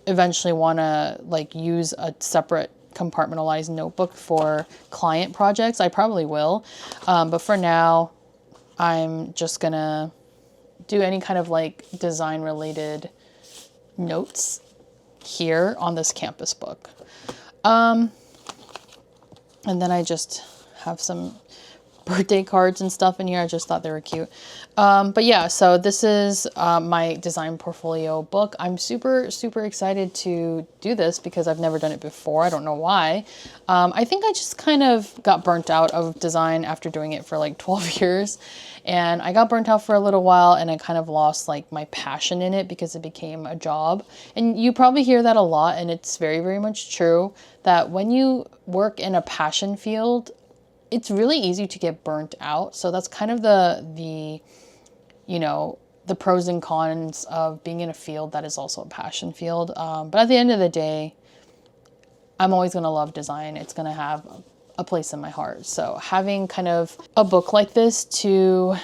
eventually want to like use a separate compartmentalized notebook for client projects. I probably will, but for now I'm just gonna do any kind of like design related notes here on this campus book. And then I just have some birthday cards and stuff in here. I just thought they were cute. But yeah, so this is my design portfolio book. I'm super, super excited to do this because I've never done it before. I don't know why. I think I just kind of got burnt out of design after doing it for like 12 years. And I got burnt out for a little while and I kind of lost like my passion in it because it became a job. And you probably hear that a lot, and it's very, very much true that when you work in a passion field, it's really easy to get burnt out. So that's kind of the you know, the pros and cons of being in a field that is also a passion field. But at the end of the day, I'm always going to love design. It's going to have a place in my heart. So having kind of a book like this to,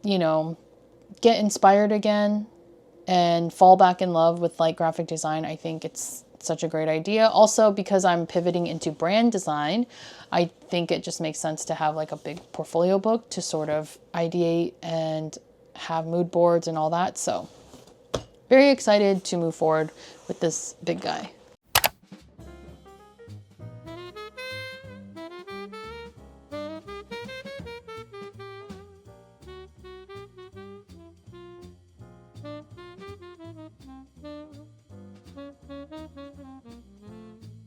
you know, get inspired again and fall back in love with like graphic design, I think it's such a great idea. Also, because I'm pivoting into brand design, I think it just makes sense to have like a big portfolio book to sort of ideate and have mood boards and all that. So very excited to move forward with this big guy.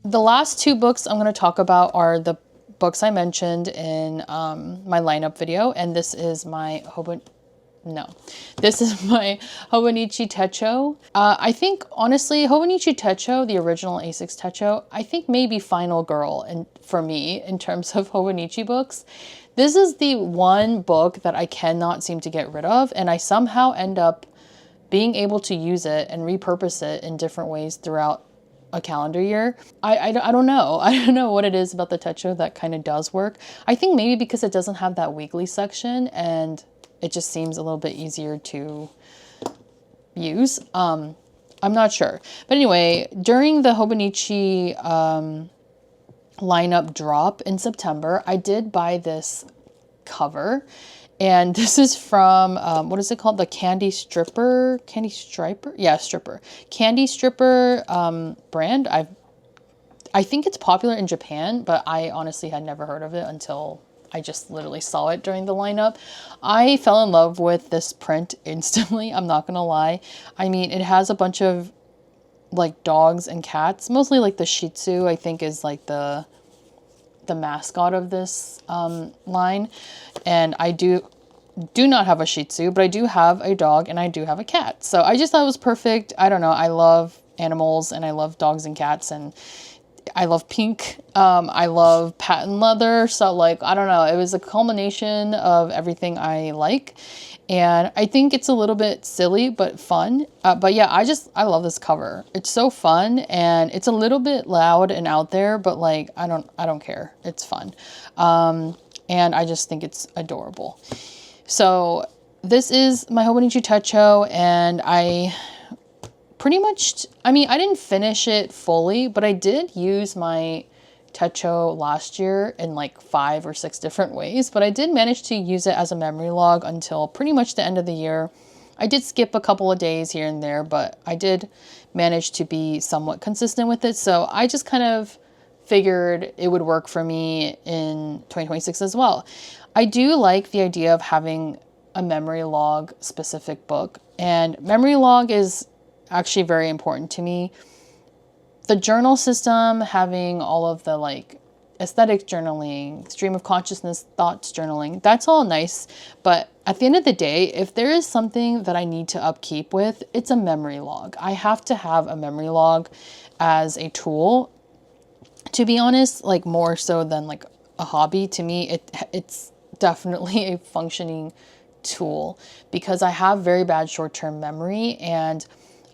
The last two books I'm going to talk about are the books I mentioned in my lineup video, and this is my this is my Hobonichi Techo. I think, honestly, Hobonichi Techo, the original A6 Techo, I think maybe final girl for me in terms of Hobonichi books. This is the one book that I cannot seem to get rid of, and I somehow end up being able to use it and repurpose it in different ways throughout a calendar year. I don't know. I don't know what it is about the Techo that kind of does work. I think maybe because it doesn't have that weekly section and it just seems a little bit easier to use. I'm not sure. But anyway, during the Hobonichi lineup drop in September, I did buy this cover. And this is from, what is it called? The Candy Striper? Candy Striper? Yeah, Stripper. Candy Stripper brand. I think it's popular in Japan, but I honestly had never heard of it until I just literally saw it during the lineup. I fell in love with this print instantly. I'm not gonna lie. I mean, it has a bunch of like dogs and cats, mostly like the Shih Tzu, I think is like the mascot of this line. And I do not have a Shih Tzu, but I do have a dog and I do have a cat. So I just thought it was perfect. I don't know. I love animals and I love dogs and cats and I love pink. I love patent leather. So like, I don't know. It was a culmination of everything I like. And I think it's a little bit silly, but fun. But yeah, I love this cover. It's so fun and it's a little bit loud and out there, but like, I don't care. It's fun. And I just think it's adorable. So this is my Hobonichi Techo, and I pretty much, I mean, I didn't finish it fully, but I did use my Techo last year in like 5 or 6 different ways, but I did manage to use it as a memory log until pretty much the end of the year. I did skip a couple of days here and there, but I did manage to be somewhat consistent with it. So I just kind of figured it would work for me in 2026 as well. I do like the idea of having a memory log specific book, and memory log is actually very important to me. The journal system, having all of the like aesthetic journaling, stream of consciousness, thoughts journaling, that's all nice. But at the end of the day, if there is something that I need to upkeep with, it's a memory log. I have to have a memory log as a tool. To be honest, like more so than like a hobby, to me, it's definitely a functioning tool because I have very bad short-term memory, and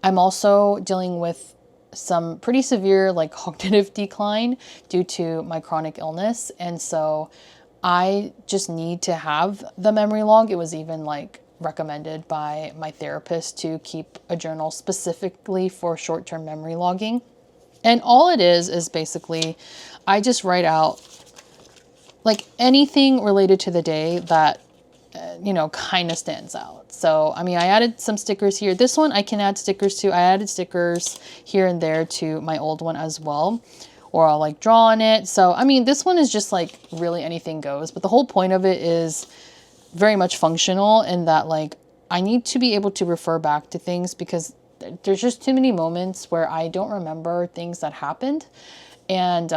I'm also dealing with some pretty severe like cognitive decline due to my chronic illness. And so I just need to have the memory log. It was even like recommended by my therapist to keep a journal specifically for short-term memory logging. And all it is basically, I just write out like anything related to the day that, kind of stands out. So, I mean, I added some stickers here. This one I can add stickers to. I added stickers here and there to my old one as well, or I'll like draw on it. So, I mean, this one is just like really anything goes, but the whole point of it is very much functional in that like I need to be able to refer back to things because there's just too many moments where I don't remember things that happened, and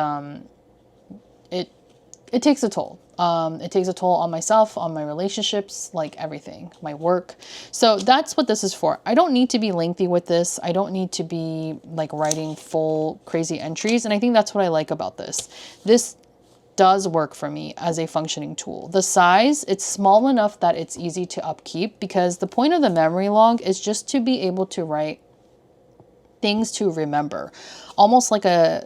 it takes a toll. It takes a toll on myself, on my relationships, like everything, my work. So that's what this is for. I don't need to be lengthy with this. I don't need to be like writing full crazy entries. And I think that's what I like about this. This does work for me as a functioning tool. The size, it's small enough that it's easy to upkeep because the point of the memory log is just to be able to write things to remember. Almost like a,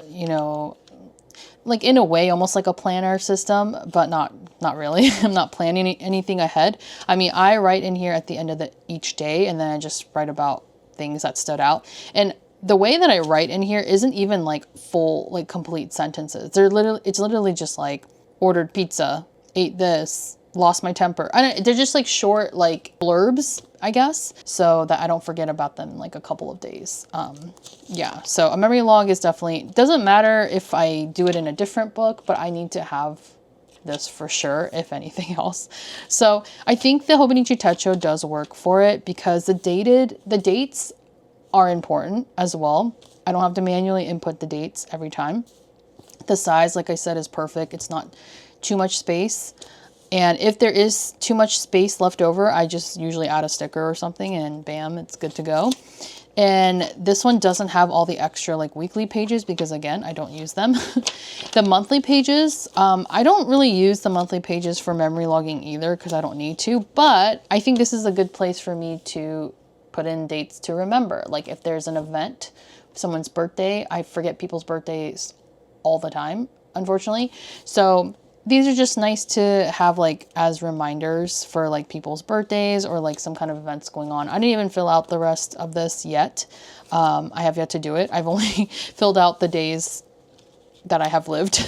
like in a way, almost like a planner system, but not really. I'm not planning anything ahead. I mean, I write in here at the end of each day, and then I just write about things that stood out. And the way that I write in here isn't even like full, like complete sentences. It's literally just like ordered pizza, ate this, lost my temper. They're just like short, like blurbs, I guess, so that I don't forget about them in like a couple of days. Yeah, so a memory log is definitely, doesn't matter if I do it in a different book, but I need to have this for sure, if anything else. So I think the Hobonichi Techo does work for it because the dates are important as well. I don't have to manually input the dates every time. The size, like I said, is perfect. It's not too much space. And if there is too much space left over, I just usually add a sticker or something and bam, it's good to go. And this one doesn't have all the extra like weekly pages because again, I don't use them. The monthly pages, I don't really use the monthly pages for memory logging either because I don't need to, but I think this is a good place for me to put in dates to remember. Like if there's an event, someone's birthday, I forget people's birthdays all the time, unfortunately. So these are just nice to have like as reminders for like people's birthdays or like some kind of events going on. I didn't even fill out the rest of this yet. I have yet to do it. I've only filled out the days that I have lived,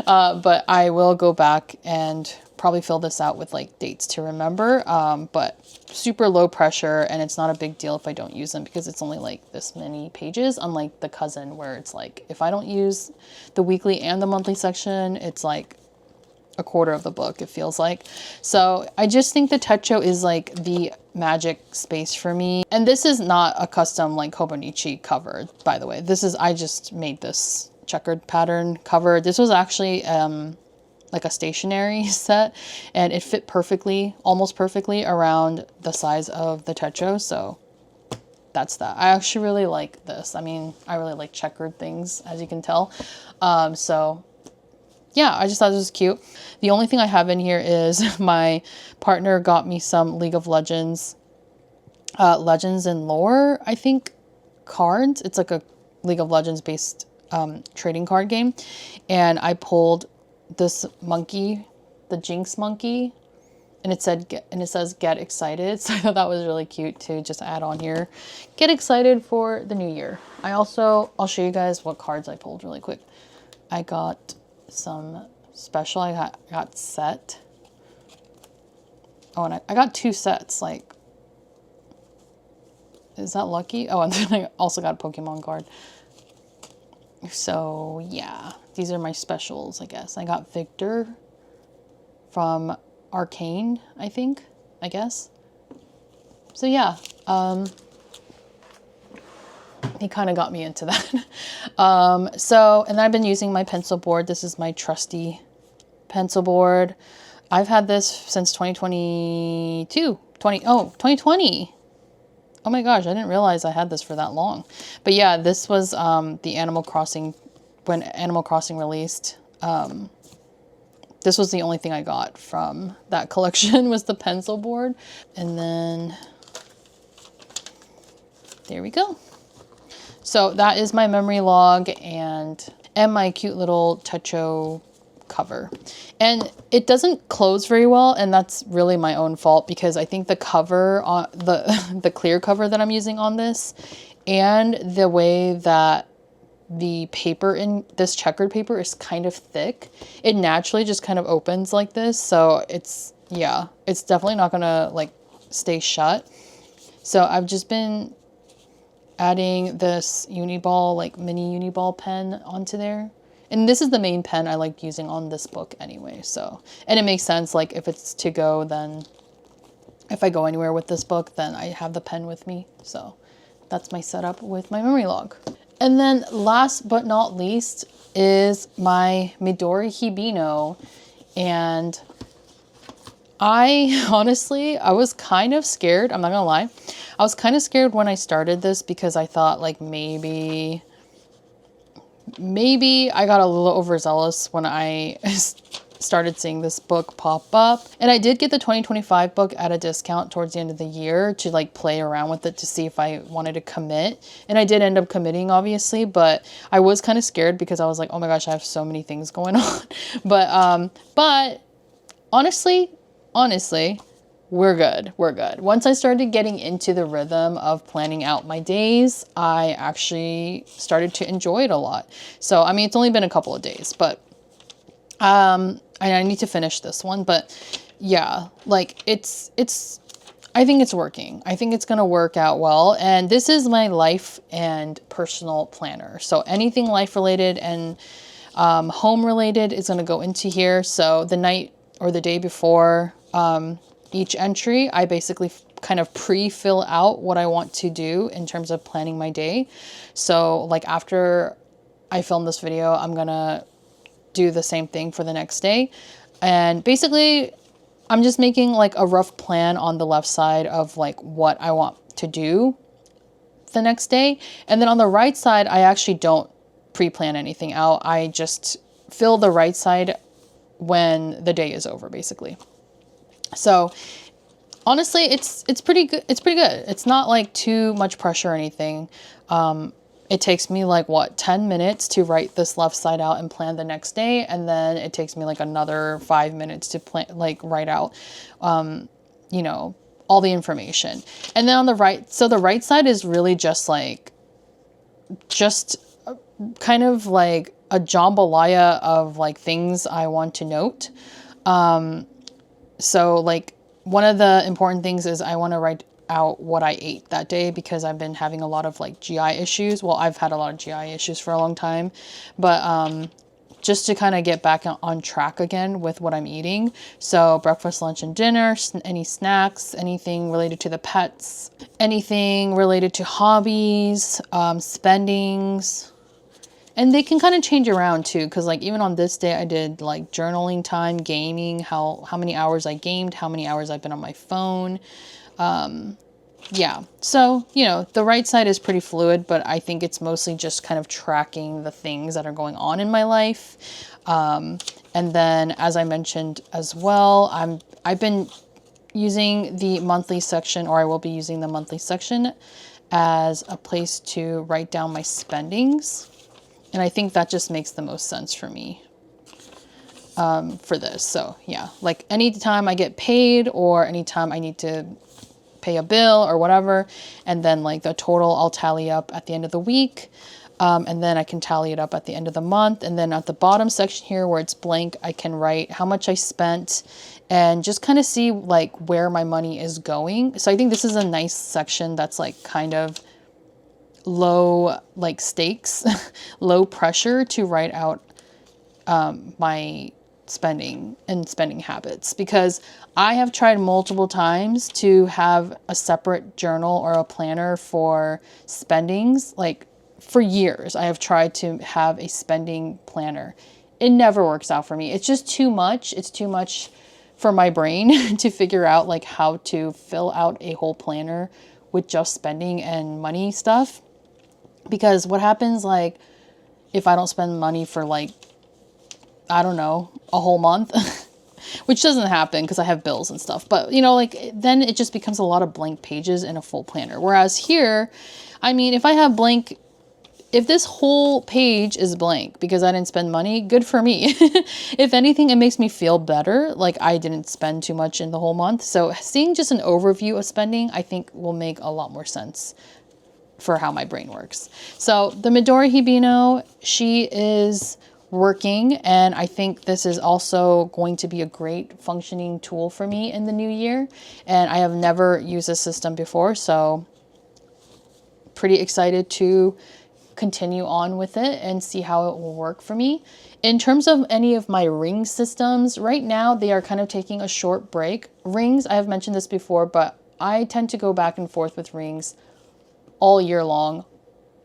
but I will go back and probably fill this out with like dates to remember, but super low pressure, and it's not a big deal if I don't use them because it's only like this many pages, unlike the cousin where it's like if I don't use the weekly and the monthly section, it's like a quarter of the book, it feels like. So I just think the techo is like the magic space for me. And this is not a custom like hobonichi cover, by the way. This is, I just made this checkered pattern cover. This was actually like a stationery set, and it fit perfectly, almost perfectly around the size of the techo. So that's that. I actually really like this. I mean, I really like checkered things, as you can tell. So yeah, I just thought this was cute. The only thing I have in here is my partner got me some League of Legends, Legends and Lore, I think, cards. It's like a League of Legends based trading card game. And I pulled this monkey, the Jinx monkey, and it says get excited. So I thought that was really cute to just add on here. Get excited for the new year. I'll show you guys what cards I pulled really quick. I got some special, I got set. Oh, and I got 2 sets. Like, is that lucky? Oh, and then I also got a Pokemon card. So yeah, these are my specials, I guess. I got Victor from Arcane, I guess. So yeah, he kind of got me into that. So, and I've been using my pencil board. This is my trusty pencil board. I've had this since 2020. Oh my gosh, I didn't realize I had this for that long. But yeah, this was the Animal Crossing, when Animal Crossing released. This was the only thing I got from that collection was the pencil board. And then there we go. So that is my memory log and my cute little techo cover. And it doesn't close very well, and that's really my own fault because I think the cover on the clear cover that I'm using on this and the way that the paper in this checkered paper is kind of thick, it naturally just kind of opens like this. So it's, yeah, it's definitely not gonna like stay shut. So I've just been adding this Uniball, like mini Uniball pen onto there. And this is the main pen I like using on this book anyway. So, and it makes sense, like if it's to go, then if I go anywhere with this book, then I have the pen with me. So that's my setup with my memory log. And then last but not least is my Midori Hibino. And I honestly, I was kind of scared. I'm not gonna lie. I was kind of scared when I started this because I thought like maybe I got a little overzealous when I started seeing this book pop up. And I did get the 2025 book at a discount towards the end of the year to like play around with it to see if I wanted to commit. And I did end up committing, obviously, but I was kind of scared because I was like, oh my gosh, I have so many things going on. But honestly, we're good. Once I started getting into the rhythm of planning out my days, I actually started to enjoy it a lot. So, I mean, it's only been a couple of days, but I need to finish this one. But yeah, like I think it's working. I think it's going to work out well. And this is my life and personal planner. So anything life related and home related is going to go into here. So the night or the day before each entry, I basically kind of pre-fill out what I want to do in terms of planning my day. So like after I film this video, I'm gonna do the same thing for the next day. And basically I'm just making like a rough plan on the left side of like what I want to do the next day. And then on the right side, I actually don't pre-plan anything out. I just fill the right side when the day is over, basically. So honestly, it's pretty good. It's pretty good. It's not like too much pressure or anything. It takes me like what, 10 minutes to write this left side out and plan the next day. And then it takes me like another 5 minutes to plan, like write out, you know, all the information. And then on the right, so the right side is really just like, just kind of like a jambalaya of like things I want to note. So like one of the important things is I want to write out what I ate that day, because I've been having a lot of like GI issues. Well, I've had a lot of GI issues for a long time, but just to kind of get back on track again with what I'm eating. So breakfast, lunch, and dinner, any snacks, anything related to the pets, anything related to hobbies, spendings. And they can kind of change around too, because like even on this day I did like journaling time, gaming, how many hours I gamed, how many hours I've been on my phone. Yeah, so, you know, the right side is pretty fluid, but I think it's mostly just kind of tracking the things that are going on in my life. And then, as I mentioned as well, I've been using the monthly section, or I will be using the monthly section as a place to write down my spendings. And I think that just makes the most sense for me. For this. So yeah, like anytime I get paid or anytime I need to pay a bill or whatever, and then like the total I'll tally up at the end of the week, and then I can tally it up at the end of the month. And then at the bottom section here where it's blank, I can write how much I spent and just kind of see like where my money is going. So I think this is a nice section that's like kind of low like stakes, low pressure to write out my spending and spending habits, because I have tried multiple times to have a separate journal or a planner for spendings. Like for years, I have tried to have a spending planner. It never works out for me. It's just too much. It's too much for my brain to figure out like how to fill out a whole planner with just spending and money stuff. Because what happens like if I don't spend money for like, I don't know, a whole month, which doesn't happen because I have bills and stuff. But, you know, like then it just becomes a lot of blank pages in a full planner. Whereas here, I mean, if I have blank, if this whole page is blank because I didn't spend money, good for me. If anything, it makes me feel better. Like I didn't spend too much in the whole month. So seeing just an overview of spending, I think will make a lot more sense for how my brain works. So the Midori Hibino, she is working, and I think this is also going to be a great functioning tool for me in the new year. And I have never used this system before, so pretty excited to continue on with it and see how it will work for me. In terms of any of my ring systems, right now they are kind of taking a short break. Rings, I have mentioned this before, but I tend to go back and forth with rings all year long,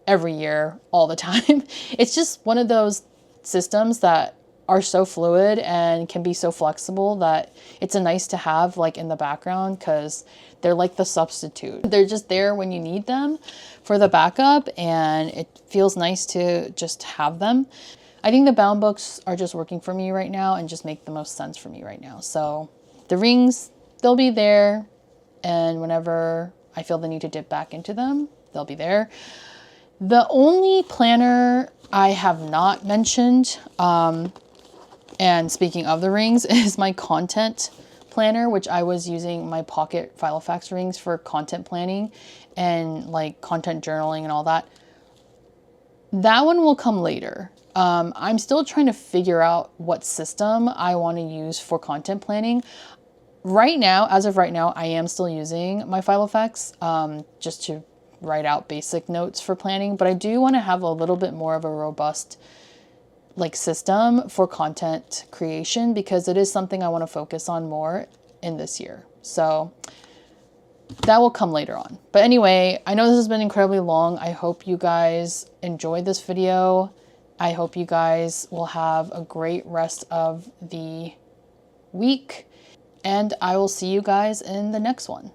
every year, all the time. It's just one of those systems that are so fluid and can be so flexible that it's a nice to have like in the background, because they're like the substitute. They're just there when you need them for the backup, and it feels nice to just have them. I think the bound books are just working for me right now and just make the most sense for me right now. So the rings, they'll be there, and whenever I feel the need to dip back into them, they'll be there. The only planner I have not mentioned, and speaking of the rings, is my content planner, which I was using my pocket Filofax rings for content planning and like content journaling and all that. That one will come later. I'm still trying to figure out what system I want to use for content planning. Right now, as of right now, I am still using my Filofax just to write out basic notes for planning, but I do want to have a little bit more of a robust like system for content creation, because it is something I want to focus on more in this year. So that will come later on. But anyway, I know this has been incredibly long. I hope you guys enjoyed this video. I hope you guys will have a great rest of the week, and I will see you guys in the next one.